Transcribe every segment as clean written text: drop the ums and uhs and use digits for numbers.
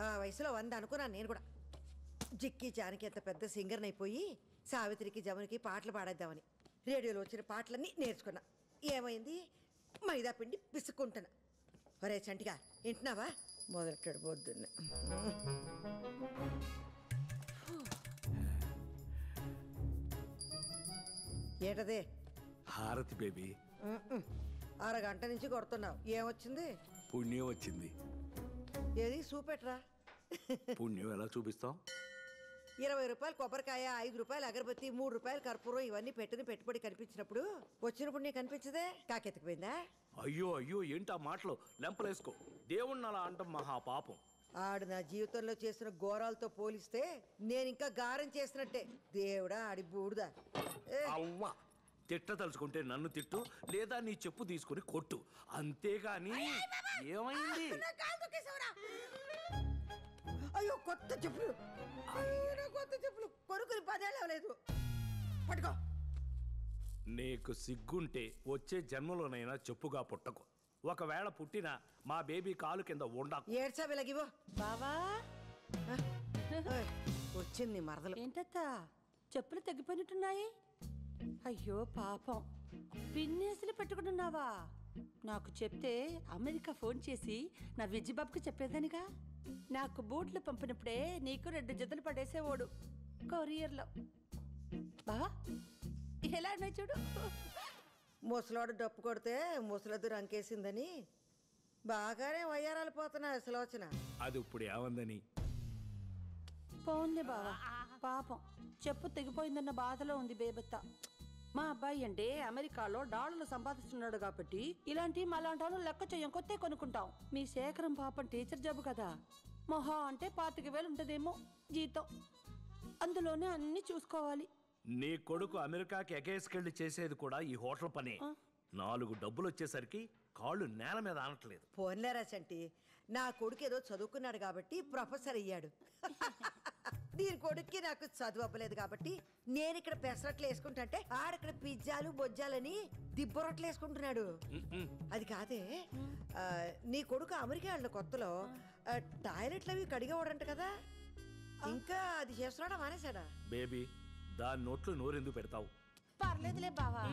ఆ వయసులో 100 అనుకున్నాను నేను కూడా. జిక్కి జానకి ఎంత పెద్ద సింగర్ని అయిపోయి సావిత్రికి జమునికి పాటలు పాడేద్దామని రేడియోలో వచ్చిన పాటలన్నీ నేర్చుకున్నా. ఏమైంది, మైదా పిండి పిసుక్కుంటున్నా. ఒరే చంటిగా వింటున్నావా? మొదలెట్టాడు పొద్దున్న. ఏంటదే? హారతి బేబీ. అరగంట నుంచి కొడుతున్నావు, ఏమొచ్చింది? పుణ్యం వచ్చింది. ఏది చూపెట్రా. పుణ్యం ఎలా చూపిస్తాం? 20 రూపాయలు కొబ్బరికాయ, 5 రూపాయలు అగరబత్తి, 3 రూపాయలు కర్పూరం, ఇవన్నీ పెట్టిన పెట్టుబడి కనిపించినప్పుడు వచ్చినప్పుడు నీకు కనిపించదే? కాకెత్తిపోయిందా? అయ్యో అయ్యో, ఏంటా మాటలు? లెంపలేసుకో. దేవుణ్ణి అలా అంటాం మహాపాపం. ఆడు నా జీవితంలో చేసిన ఘోరాలతో పోలిస్తే నేను ఇంకా గారం చేసినట్టే. దేవుడా ఆడి బూడుదా. అవ్వా, తిట్ట తలుచుకుంటే నన్ను తిట్టు, లేదా నీ చెప్పు తీసుకుని కొట్టు, అంతేగాని. ఏమైంది? అయ్యో కొత్త చెప్పులు, కొత్త చెప్పులు కొనుక్కుని 10 ఏళ్ళు అవ్వలేదు. పట్టుకో. నీకు సిగ్గుంటే వచ్చే జన్మలోనైనా చెప్పుగా పుట్టకు. ఒకవేళ పుట్టినా మా బేబీ కాలు కింద ఉండకు. ఏడ్చావిలగివో బావా. వచ్చింది మరదలు. ఏంటత్తా చెప్పులు తగ్గిపోయినట్టున్నాయి? అయ్యో పాపం, పిన్నేసులు పెట్టుకుంటున్నావా? నాకు చెప్తే అమెరికా ఫోన్ చేసి నా విజ్జిబాబుకి చెప్పేదానిగా. నాకు బూట్లు పంపినప్పుడే నీకు 2 జతలు పడేసేవాడు కొరియర్లో. బావా ఎలా ఉన్నాయి చూడు. ముసలాడు డప్పు కొడితే ముసలద్దు రంకేసిందని బాగానే వయ్యారాలు పోతున్నా సులోచన. అది ఇప్పుడు ఏమందని? పోన్లే బావా, పాపం చెప్పు తెగిపోయిందన్న బాధలో ఉంది బేబత్త. మా అబ్బాయి అంటే అమెరికాలో డాలర్లు సంపాదిస్తున్నాడు కాబట్టి ఇలాంటి మలాంటి లెక్క చెయ్యం, కొత్త కొనుక్కుంటాం. మీ శేఖరం పాపం టీచర్ జాబ్ కదా, మొహా అంటే 25,000 ఉంటదేమో జీతం. అందులోనే అన్ని చూసుకోవాలి. నీ కొడుకు అమెరికాకి ఎగేసుకెళ్ళి చేసేది కూడా ఈ హోటల్ పనే. 4 డబ్బులు వచ్చేసరికి కాళ్ళు నేల మీద ఆనట్లేదు. పోన్లేరా చంటి, నా కొడుకు ఏదో చదువుకున్నాడు కాబట్టి ప్రొఫెసర్ అయ్యాడు. దీని కొడుక్కి నాకు చదువు అవ్వలేదు కాబట్టి నేను ఇక్కడ పెసరట్లు వేసుకుంటే ఆడక్కడ పిజ్జాలు బొజ్జాలని దిబ్బరొట్లు వేసుకుంటున్నాడు. అది కాదే, నీ కొడుకు అమెరికా వెళ్ళిన కొత్తలో టాయిలెట్లు అవి కడిగేవాడంట కదా, ఇంకా అది చేస్తున్నాడా మానేశాడా? బేబీ, దాని నోట్లు నోరెందుకు పెడతావు? పర్లేదులే బావా.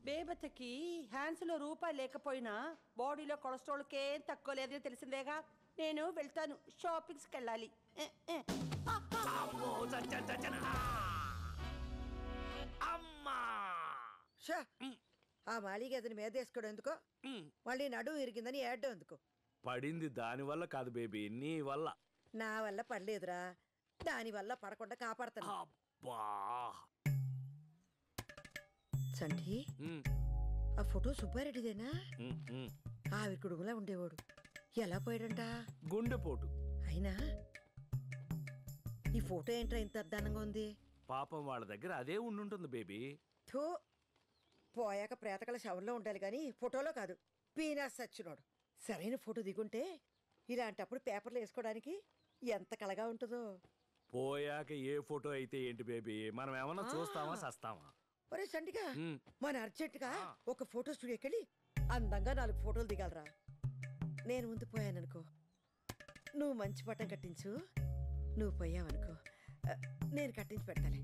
బేబతకి హ్యాండ్స్ లో రూపాయి లేకపోయినా బాడీలో కొలెస్ట్రాల్కేం తక్కువ లేదని తెలిసిందేగా. నేను వెళ్తాను, షాపింగ్స్కి వెళ్ళాలి. ఆ మాలిగ అతని మీద వేసుకోవడం ఎందుకో, మళ్ళీ నడుము ఇరిగిందని ఏడ్డం ఎందుకో? పడింది దాని వల్ల కాదు బేబీ, నీ వల్ల. నా వల్ల పడలేదురా, దాని వల్ల పడకుండా కాపాడతాను. సంటి, ఆ ఫోటో సుబ్బారెడ్డిదేనా? ఆవిడ కుడుములా ఉండేవాడు, ఎలా పోయాడంట? గుండెపోటు. అయినా ఈ ఫోటో ఏంట్రా ఇంత అద్దానంగా ఉంది? పాపం వాళ్ళ దగ్గర అదే ఉండుంటుంది బేబీ. థూ, పోయాక ప్రేతకల శవంలో ఉండాలి కానీ ఫోటోలో కాదు. పీనాస్ సచ్చినోడు. సరైన ఫోటో దిగుంటే ఇలాంటప్పుడు పేపర్లు వేసుకోవడానికి ఎంత కళగా ఉంటుందో. పోయాక ఏ ఫోటో అయితే ఏంటి బేబీ, మనం ఏమన్నా చూస్తామా సస్తామా? ఒరే సంటిగా, మన అర్జెంటుగా ఒక ఫోటో స్టూడియోకి వెళ్ళి అందంగా 4 ఫోటోలు దిగాలరా. నేను ముందు పోయాననుకో, నువ్వు మంచి పట్టం కట్టించు. నువ్వు పోయావనుకో, నేను కట్టించి పెడతాలే.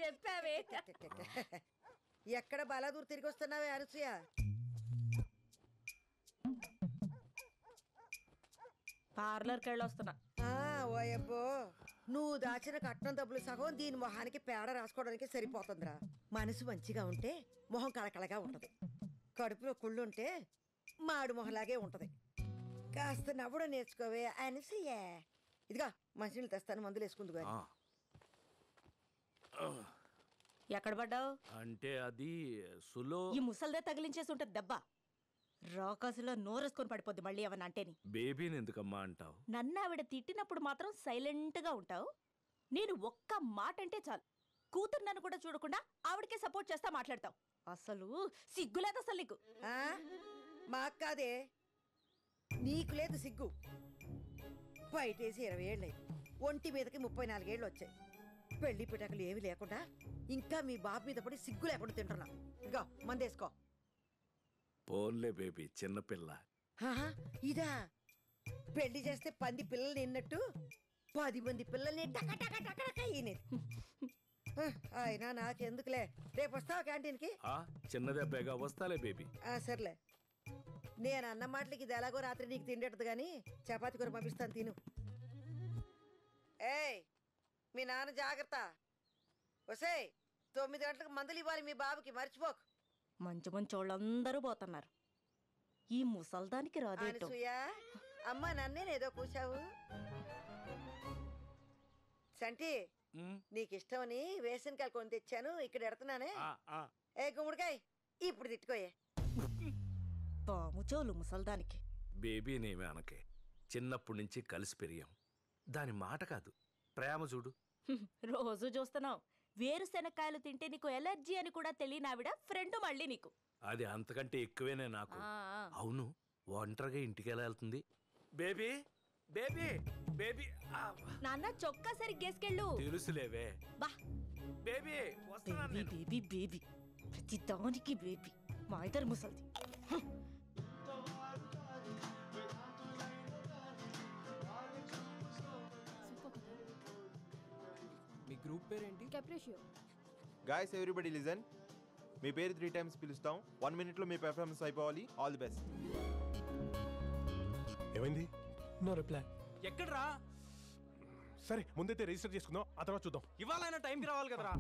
చెప్పావే. ఎక్కడ బలాదూరు తిరిగి వస్తున్నావే అనసూయ? పార్లర్కి వెళ్ళి వస్తున్నా. ఓయబ్బో, నువ్వు దాచిన కట్నం డబ్బులు సగం దీని మొహానికి పేడ రాసుకోవడానికి సరిపోతుందిరా. మనసు మంచిగా ఉంటే మొహం కళకళగా ఉంటది, కడుపులో కుళ్ళు ఉంటే మాడు మొహలాగే ఉంటది. కాస్త నవ్వడం నేర్చుకోవే అనసూయ. ఇదిగా మంచినీళ్ళు తెస్తాను, మందులు వేసుకుందు కానీ. ఎక్కడ పడ్డావు? అంటే అది సులో. ఈ ముసల్దే తగిలించేసి ఉంటది దెబ్బ. రాకాసులో నోరేసుకొని పడిపోద్ది మళ్ళీ ఏమన్నా అంటేని. బేబీని ఎందుకమ్మా అంటావు? నన్ను ఆవిడ తిట్టినప్పుడు మాత్రం సైలెంట్ గా ఉంటావు. నేను ఒక్క మాట అంటే చాలు, కూతురు నన్ను కూడా చూడకుండా ఆవిడకే సపోర్ట్ చేస్తా మాట్లాడతావు. అసలు సిగ్గులేదు అసలు నీకు. మాకు కాదే, నీకు లేదు సిగ్గు. బయటేసి 20 ఏళ్ళయి, ఒంటి మీదకి 34 ఏళ్ళు వచ్చాయి. పెళ్లి పిటకలు ఏమి లేకుండా ఇంకా మీ బాబు మీద పడి సిగ్గు లేకుండా తింటున్నా. ఇగో మందేసుకో. పోన్లే బేబీ, చిన్నపిల్ల. ఇదా పెళ్లి చేస్తే 10 పిల్లలు నిన్నట్టు 10 మంది పిల్లల్ని టక టక టక టక ఈనేది. అయినా నాకెందుకులే, రేపు వస్తావా క్యాంటీన్కి? చిన్నదెబ్బేగా, వస్తాలే బేబీ. సర్లే, నేను అన్న మాటలకి ఇది ఎలాగో రాత్రి నీకు తిండేటది కానీ చపాతి కూర పంపిస్తాను, తిను. ఏయ్ మీ నాన్న జాగ్రత్త. వసేయ్ 9 గంటలకు మందులు ఇవ్వాలి మీ బాబుకి, మర్చిపోకు. మంచి మంచి వాళ్ళందరూ పోతున్నారు, ఈ ముసల్దానికి రాదేటో. అనసూయా, అమ్మ నన్నేనేదో కూసావు. సంటి, నీకు ఇష్టమని వేసనకాయలు కొని తెచ్చాను, ఇక్కడ ఎడుతున్నానే. ఏ గుమ్మడికాయ, ఇప్పుడు తిట్టుకోయే. పాము చోలు ముసల్దానికి. బేబీనేమి అనకే, చిన్నప్పటి నుంచి కలిసి పెరిగాం. దాని మాట కాదు, ప్రేమ చూడు. రోజు చూస్తున్నావు, వేరుశెనక్కాయలు తింటే నీకు ఎలర్జీ అని కూడా తెలియనావిడ ఫ్రెండ్ మళ్ళీ నీకు. అది అంతకంటే ఎక్కువేనే నాకు. అవును, ఒంటరిగా ఇంటికి ఎలా వెళ్తుంది? Baby baby baby. నాన్న చొక్కా సరిగ్గేసుకెళ్ళు. తెలుసులేవే. బా బేబీ వస్తున్నాను బేబీ నేను. బేబీ బేబీ, ప్రతి దానికి బేబీ. మా ఇద్దరు ముసల్ది. మీ గ్రూప్ పేరేంటి? కెప్రిషియో. Guys everybody listen. మీ పేరు 3 times పిలుస్తాం. 1 minute లో మీ పెర్ఫార్మెన్స్ అయిపోవాలి. All the best. ఏమైంది? No reply. ఎక్కడ్రా? సరే ముందైతే రిజిస్టర్ చేసుకుందాం, ఆ తర్వాత చూద్దాం. ఇవాళైనా టైంకి రావాలి కదరా.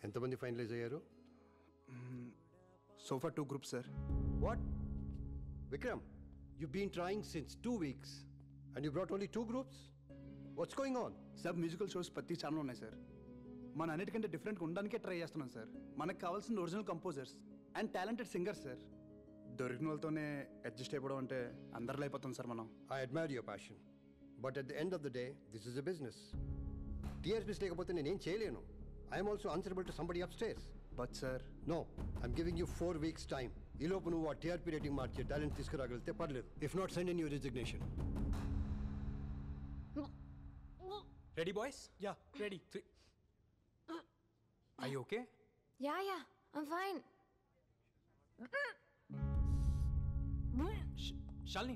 ఎంతమంది ఫైనలైజ్ అయ్యారు? So far 2 groups, sir. What Vikram, you been trying since 2 weeks and you brought only 2 groups? What's going on? Sub musical shows ప్రతి ఛానల్ ఉన్నాయి సార్. మన అన్నిటికంటే డిఫరెంట్గా ఉండడానికే ట్రై చేస్తున్నాం సార్. మనకు కావాల్సిన original composers and talented singers sir. దొరికిన వాళ్ళతోనే అడ్జస్ట్ అయిపోవడం అంటే అందరిలో అయిపోతాం సార్ మనం. I admire your passion, but at the end of the day this is a business. TRPs లేకపోతే నేనేం చేయలేను. I am also answerable to somebody upstairs. But sir, No, I'm giving you 4 weeks time. ఈ లోపు నువ్వు ఆ TRP rating మార్చే talent తీసుకురాగలిగితే పర్లేదు. If not, send in your resignation. Ready boys? Yeah ready. I okay? Yeah, I'm fine. Shalini,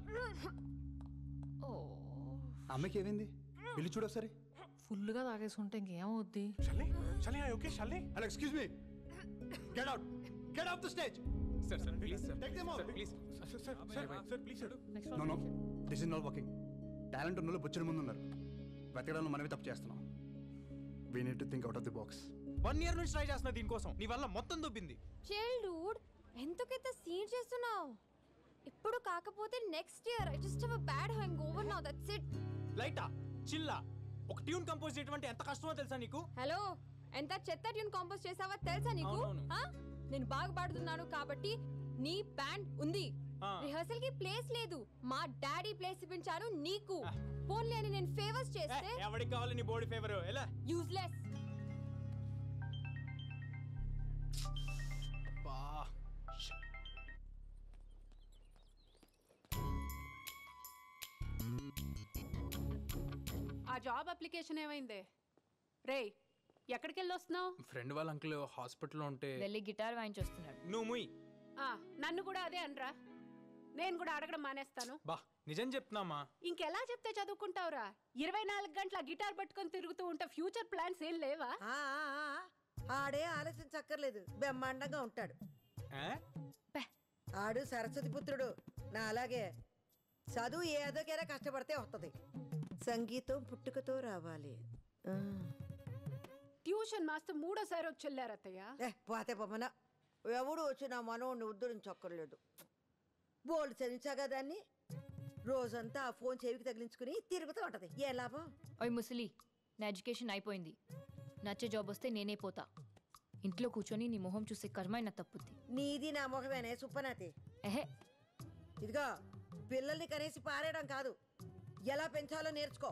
అమ్మకి ఏమైంది? Bill చూడ సరే. ఫుల్గా తాగేసుకుంటే ఇంకేమవుద్ది? Shalini, Shalini, are you okay? Shalini, hello, excuse me, get out, get off the stage. Sir sir please sir, Take them out. Please. Sir please sir. No no, this is not working. Talent ఉన్న వాళ్ళు బొచ్చడి ముందు ఉన్నారు. వెతకడంలో మనమే తప్పు చేస్తున్నాం. We need to think out of the box. 1 year నుంచి ట్రై చేస్తున్నా దీనికోసం, నీ వల్ల మొత్తం దొబ్బింది. చిల్ డూడ్, ఎందుకైతే సీన్ చేస్తున్నావు? ఇప్పుడు కాకపోతే next year. I just have a bad hangover now, that's it. లైటా చిల్లా, ఒక ట్యూన్ కంపోజ్ చేయడం అంటే ఎంత కష్టమో తెలుసా నీకు? హలో, ఎంత చెత్త ట్యూన్ కంపోజ్ చేసావో తెలుసా నీకు? అవునవును. నేను బాగా పాడుతున్నాను కాబట్టి నీ బ్యాండ్ ఉంది. ఆ. రిహర్సల్ కి ప్లేస్ లేదు. మా డాడీ ప్లేస్ ఇప్పించాను నీకు. పోన్లే అని నేను ఫేవర్స్ చేస్తే ఎవరికి కావాలి నీ బాడీ ఫేవర్? ఎలా యూజ్లెస్. ఆ జాబ్ అప్లికేషన్ ఏమైందే? రేయ్, ఎక్కడికి వెళ్ళి వస్తున్నావు? ఫ్రెండ్ వాళ్ళ అంకుల్ హాస్పిటల్లో ఉంటే వెళ్ళి గిటార్ వాయించొస్తున్నాడు. నువ్వు ముయ్. నన్ను కూడా అదే అనరా, నేను కూడా అడగడం మానేస్తాను. బా నిజం చెప్తున్నామా? ఇంకెలా చెప్తే చదువుకుంటావురా? 24 గంటల గిటార్ పట్టుకొని తిరుగుతూ ఉంటే ఫ్యూచర్ ప్లాన్స్ ఏం లేవా? ఆడే ఆలోచించక్కర్లేదు, బ్రహ్మాండంగా ఉంటాడు. ఆడు సరస్వతి పుత్రుడు, నా అలాగే. చదువు ఏదోకైనా కష్టపడితే వస్తుంది. సంగీతం పుట్టుకతో రావాలి. ట్యూషన్ మాస్టర్ 3సారి వచ్చి వెళ్ళారత్తయ్య. పోతే పొమ్మన ఎవడు వచ్చి నా మనోడిని ఉద్ధరించక్కర్లేదు. బోల్డ్ చదివించాగా దాన్ని. రోజంతా ఆ ఫోన్ చెవికి తగిలించుకుని తిరుగుతూ ఉంటది. ఏ లాభం? ఓయ్ ముసలి, నా ఎడ్యుకేషన్ అయిపోయింది. నచ్చే జాబ్ వస్తే నేనే పోతా. ఇంట్లో కూర్చొని నీ మొహం చూసే కర్మైనా తప్పుద్ది. నీది నా మొహమేనే సుప్పనాతి. ఎహే, ఇదిగో పిల్లల్ని కనేసి పారేయడం కాదు, ఎలా పెంచాలో నేర్చుకో.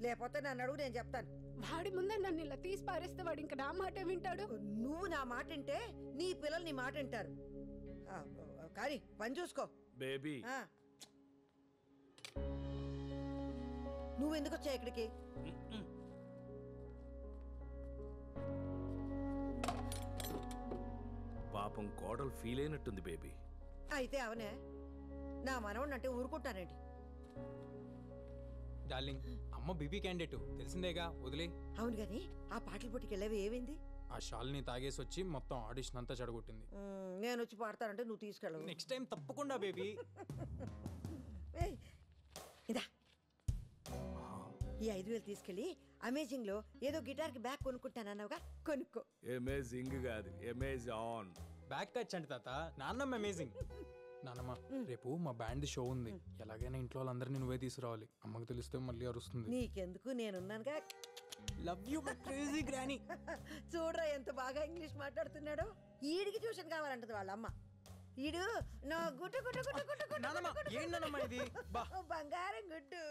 లేకపోతే నన్ను అడుగు, నేను చెప్తాను. వాడి ముందే నన్ను ఇలా తీసి పారేస్తే వాడు ఇంకా నా మాట వింటాడు. నువ్వు నా మాట వింటే నీ పిల్లలు నీ మాట వింటారు. కానీ పని చూసుకో బేబీ. నువ్వెందుకు వచ్చా ఇక్కడికి? పాపం కోడలు ఫీల్ అయినట్టుంది బేబీ. అయితే అవనే నా మనవణ్ణి అంటే ఊరుకుంటానండి. డార్లింగ్, అమ్మ బీబీ క్యాండిడేట్ తెలిసిందేగా, వదిలే. అవును గాని ఆ పాటల పోటీకి వెళ్ళేవి ఏమైంది? ఆ షాల్ని తాగేసి వచ్చి మొత్తం ఆడిషన్ అంతా చెడగొట్టింది. నేను వచ్చి పాడతానంటే నువ్వు తీసుకెళ్ళవు. నెక్స్ట్ టైం తప్పకుండా బేబీ. ఇదా ఈ 5,000 తీసుకెళ్ళి అమేజింగ్ లో ఏదో గిటార్ కి బ్యాగ్ కొనుక్కుంటానన్నావుగా, కొనుక్కో. అమేజింగ్ కాదు, అమేజాన్. బ్యాక్ టచ్ అంటే తాత, నాన్నమ్మ అమేజింగ్. నాన్నమ్మ, రేపు మా బ్యాండ్ షో ఉంది, ఎలాగైనా ఇంట్లో వాళ్ళందరినీ నువ్వే తీసుకురావాలి. అమ్మకి తెలిస్తే మళ్ళీ అరుస్తుంది. నీకెందుకు, నేనున్నానుగా. Love you my crazy granny. చూడరా ఎంత బాగా ఇంగ్లీష్ మాట్లాడుతున్నాడో. ఈడికి ట్యూషన్ కావాలంటది వాళ్ళ అమ్మ. ఈడు నా గుట్టు గుట్టు గుట్టు గుట్టు గుట్టు నాన్నమ్మ, ఏంటన్నమ్మ ఇది? బంగారం గుడ్డు.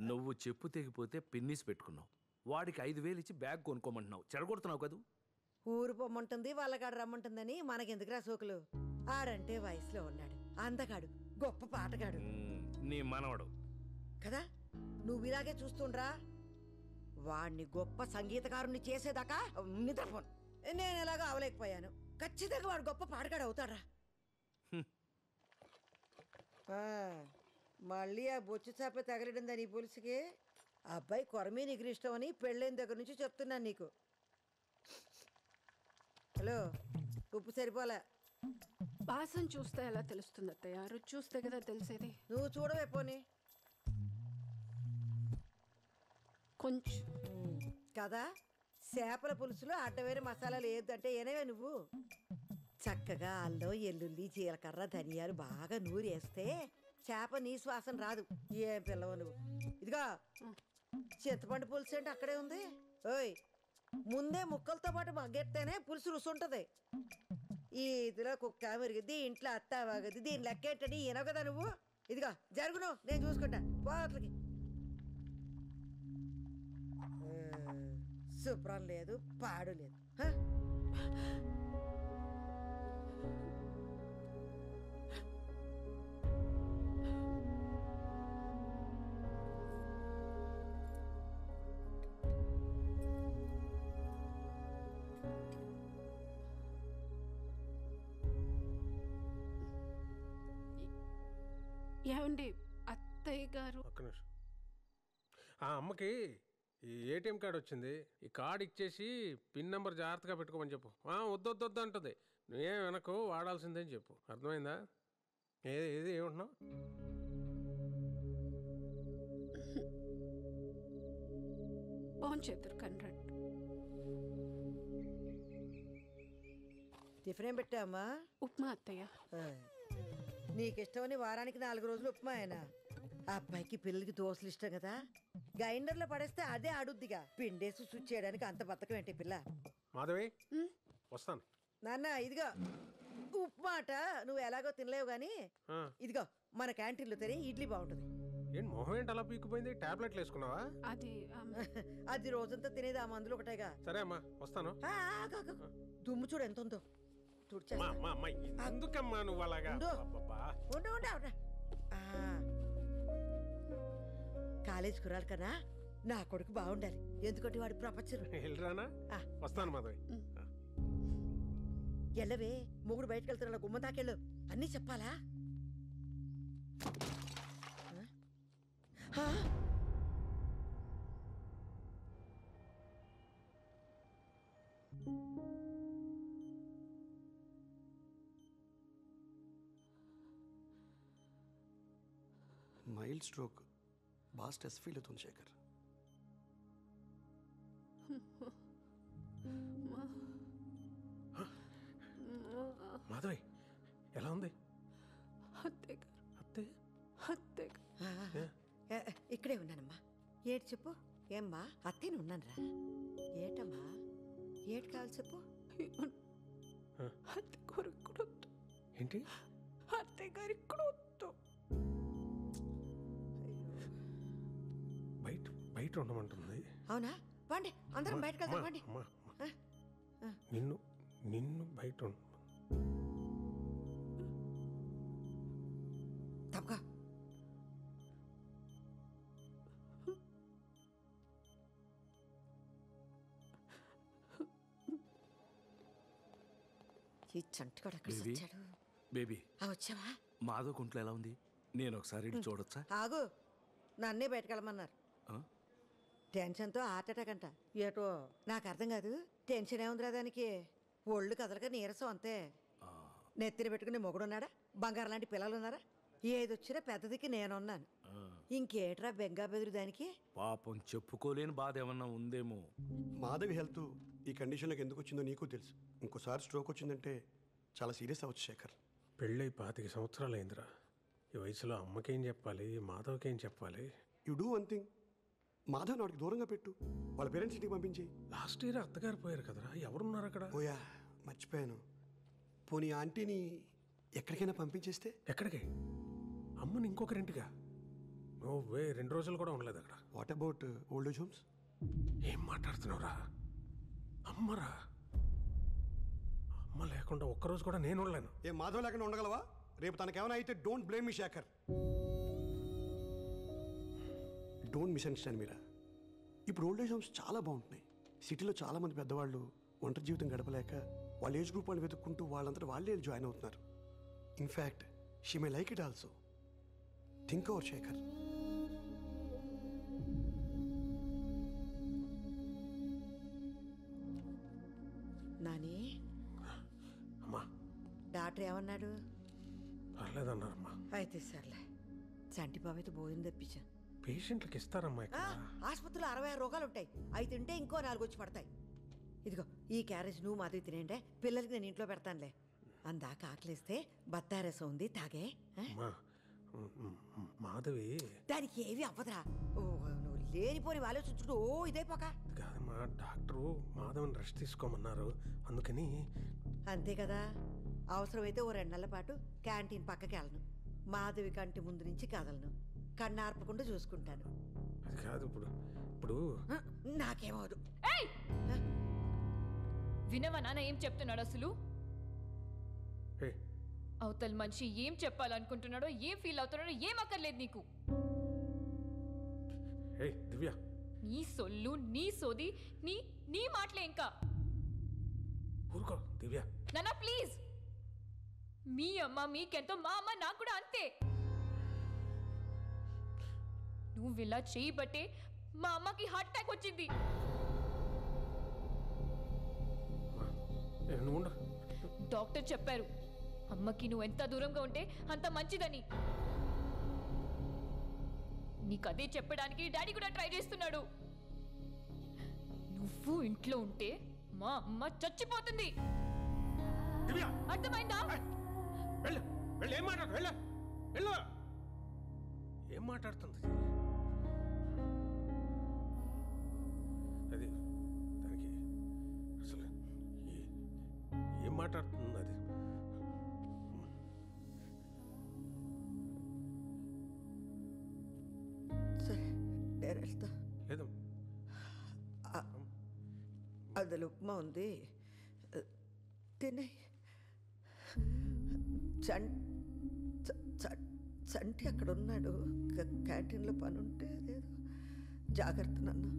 నువ్వు చెప్పు తెగిపోతే పిన్నిస్ పెట్టుకున్నావు, వాడికి 5,000 ఇచ్చి బ్యాగ్ కొనుక్కోమంటున్నావు. చెడగొడుతున్నావు కదూ. ఊరు పొమ్మంటుంది, వాళ్ళకాడ రమ్మంటుందని మనకెందుకురా సోకులు. ఆడంటే వయసులో ఉన్నాడు, అందగాడు, గొప్ప పాటగాడు నీ మనవడు కదా. నువ్వు ఇలాగే చూస్తుండ్రా, వాణ్ణి గొప్ప సంగీతకారుణ్ణి చేసేదాకా నిద్రపోను. నేను ఎలాగో అవలేకపోయాను. ఖచ్చితంగా వాడు గొప్ప పాటగాడు అవుతాడ్రా. మళ్ళీ ఆ బొచ్చు చేప తగలడిందా నీ పులుసుకి? అబ్బాయి కొరమే నీకు ఇష్టం అని పెళ్ళైన దగ్గర నుంచి చెప్తున్నాను నీకు. హలో, ఉప్పు సరిపోలే. వాసన చూస్తే ఎలా తెలుస్తుంది అత్తయ్య? రుచి చూస్తే కదా తెలిసేది. నువ్వు చూడవే పోనీ. కొంచెం కదా, చేపల పులుసులో అడ్డవేరే మసాలాలు ఏదంటే ఏనేవే నువ్వు. చక్కగా అల్లం, ఎల్లుల్లి, జీలకర్ర, ధనియాలు బాగా నూరేస్తే చేప నీ శ్వాసన రాదు. ఏం పిల్లవు నువ్వు. ఇదిగా చింతపండు పులుసు అంటే అక్కడే ఉంది. ఓయ్, ముందే ముక్కలతో పాటు మగ్గెత్తేనే పులుసు రుచి ఉంటుంది. ఇదిలో కుక్క మెరిగిద్ది, ఇంట్లో అత్త వాగద్ది, దీని లెక్క ఏంటని ఈనవు కదా నువ్వు. ఇదిగా జరుగును, నేను చూసుకుంటా. పోట్లకి శుభ్రం లేదు, పాడు లేదు. ఏమండి అత్తయ్య గారు? ఒక్క నిమిషం. ఆ అమ్మకి ఈ ఏటీఎం కార్డు వచ్చింది, ఈ కార్డు ఇచ్చేసి పిన్ నెంబర్ జాగ్రత్తగా పెట్టుకోమని చెప్పు. వద్దొద్దు అంటుంది. నువ్వేం వెనకు వాడాల్సిందని చెప్పు. అర్థమైందా? ఏది ఏమంటున్నావు? బాగుంచేద్దరు కన్రాడ్. టిఫిన్ ఏం పెట్టావమ్మా? ఉప్మా అత్తయ్య. నీకిష్టమని వారానికి 4 రోజులు ఉప్మా అయినా. ఆ అబ్బాయికి పిల్లలకి దోశలు ఇష్టం కదా, గ్రైండర్లో పడేస్తే అదే ఆడుద్దిగా. పిండేసి స్విచ్ చేయడానికి అంత బతకం ఏంటి పిల్ల? మాధవి, వస్తాను. నాన్న ఇదిగో ఉప్మా అట, నువ్వు ఎలాగో తినలేవు గాని ఇదిగో మన క్యాంటీన్లో తినే ఇడ్లీ బాగుంటుంది. ఏంటి మొహం ఏంటి అలా పీకిపోయింది? టాబ్లెట్లు వేసుకున్నావా? అది రోజంతా తినేది ఆ మందులు ఒకటేగా. సరే అమ్మా, వస్తాను. దుమ్ము చూడు ఎంత ఉందో. ఎందుకమ్మా నువ్వు అలాగా? కాలేజ్ కురాలి కదా, నా కొడుకు బాగుండాలి. ఎందుకంటే వాడు ప్రపంచం. వెళ్ళరానా? వస్తాను మాధవి. ఎల్లవే, మొగుడు బయటకు వెళ్తున్నా గుమ్మ దాకెళ్ళు. అన్నీ చెప్పాలా? మైల్డ్ స్ట్రోక్, బాగా స్ట్రెస్ ఫీల్ అవుతుంది శేఖర్. మాధవి ఎలా ఉంది? ఇక్కడే ఉన్నానమ్మా. ఏటి చెప్పు. ఏమ్మా అత్తేనే ఉన్నాను రా. ఏటమ్మా ఏటి కావాలి చెప్పు. ఏంటి? అత్తయ్య గారు ఇక్కడ వద్దు. బయట ఉండమంటుంది. అవునా? పండి అందరం బయటకు వెళ్దాం. పండి. నిన్ను బయట తప్పగా ఈ చంటిగాడు ఎక్కడ బేబీ వచ్చాడు? బేబీ వచ్చావా? మాధవ్ కుంట్లో ఎలా ఉంది? నేను ఒకసారి ఇటు చూడొచ్చా? ఆగు, నన్నే బయటకెళ్ళమన్నారు. ఆ? టెన్షన్తో హార్ట్ అటాక్ అంట. ఏటో నాకు అర్థం కాదు. టెన్షన్ ఏముందిరా దానికి? ఒళ్ళు కదలక నీరసం అంతే. నెత్తిన పెట్టుకుని మొగుడున్నాడా? బంగారం లాంటి పిల్లలు ఉన్నారా? ఏదొచ్చినా పెద్దదికి నేనున్నాను. ఇంకేట్రా బెంగా బెదురు దానికి? పాపం చెప్పుకోలేని బాధ ఏమన్నా ఉందేమో. మాధవి హెల్త్ ఈ కండిషన్లోకి ఎందుకు వచ్చిందో నీకు తెలుసు. ఇంకోసారి స్ట్రోక్ వచ్చిందంటే చాలా సీరియస్ అవ్వచ్చు శేఖర్. పెళ్ళై 25 సంవత్సరాలు అయిందిరా. ఈ వయసులో అమ్మకేం చెప్పాలి, మాధవ్కేం చెప్పాలి? యు డూ వన్ థింగ్, మాధవ్ని వాడికి దూరంగా పెట్టు. వాళ్ళ పేరెంట్స్ ఇంటికి పంపించి. లాస్ట్ ఇయర్ అత్తగారు పోయారు కదరా, ఎవరున్నారు అక్కడ? ఓయా మర్చిపోయాను. పోనీ ఆంటీని ఎక్కడికైనా పంపించేస్తే? ఎక్కడికి? అమ్మని ఇంకొకరింటిగా? ఓ వే, 2 రోజులు కూడా ఉండలేదు అక్కడ. What about old age homes? ఏం మాట్లాడుతున్నావురా? అమ్మరా, అమ్మ లేకుండా ఒక్కరోజు కూడా నేను ఉండలేను. ఏ మాధవ్ లేకుండా ఉండగలవా? రేపు తనకేమైనా అయితే don't blame me Shekhar. Don't misunderstand మీరా. ఇప్పుడు ఓల్డ్ ఏజ్ హోమ్స్ చాలా బాగుంటున్నాయి. సిటీలో చాలా మంది పెద్దవాళ్ళు ఒంటరి జీవితం గడపలేక వాళ్ళ ఏజ్ గ్రూప్ వాళ్ళు వెతుక్కుంటూ వాళ్ళంతా వాళ్ళే జాయిన్ అవుతున్నారు. In fact she may like it also. Think over Shekhar. Nani, అమ్మా డాక్టర్ ఏమన్నాడు? పర్లేదన్నారమ్మా. అయితే సర్లే, చంటి బాబు అయితే భోజనం తెప్పించా. పేషెంట్లకు ఇస్తారమ్మా ఇక్కడ. ఆసుపత్రిలో 66 రోగాలు ఉంటాయి. అవి తింటే ఇంకో 4 వచ్చి పడతాయి. ఇదిగో ఈ క్యారేజ్ నువ్వు మాధవి తినేంటే, పిల్లలకి నేను ఇంట్లో పెడతానులే. అందాక ఆకలిస్తే బత్తారసం ఉంది, తాగే. మాధవి దానికి ఏవి అవ్వదురా. నువ్వు లేనిపోని ఆలోచించుకుంటూ ఇదైపోక. కాదమ్మా, డాక్టరు మాధవని రెస్ట్ తీసుకోమన్నారు, అందుకని. అంతే కదా. అవసరమైతే ఓ 2 నెలల పాటు క్యాంటీన్ పక్కకి వెళ్ళను. మాధవి కంటి ముందు నుంచి కదలను. కన్నార్పకుండా చూసుకుంటాను. అది కాదు, ఇప్పుడు నాకేమవదు. వినవా నాన్న ఏం చెప్తున్నాడు అసలు? అవతల మనిషి ఏం చెప్పాలనుకుంటున్నాడో, ఏం ఫీల్ అవుతున్నాడో ఏం అక్కర్లేదు నీకు. దివ్య, నీ సొల్లు, నీ సోది, నీ మాటలే ఇంకా. ఊరుకో దివ్య. నాన్న ప్లీజ్. మీ అమ్మ మీకెంతో, మా అమ్మ నాకు కూడా అంతే. నువ్వు ఇలా చేయబట్టే మా అమ్మకి హార్ట్ అటాక్ వచ్చింది. డాక్టర్ చెప్పారు అమ్మకి నువ్వు ఎంత దూరంగా ఉంటే అంత మంచిదని. నీకు అదే చెప్పడానికి డాడీ కూడా ట్రై చేస్తున్నాడు. నువ్వు ఇంట్లో ఉంటే మా అమ్మ చచ్చిపోతుంది. అర్థమైందా? ఏం మాట్లాడుతుంది అది? దానికి అసలు ఏం మాట్లాడుతుంది అది? సరే నేను వెళ్తా. లేదు, అందులో ఉప్మా ఉంది, తినే. చంటి అక్కడ ఉన్నాడు, క్యాంటీన్లో పని ఉంటే అదేదో. జాగ్రత్త నన్ను.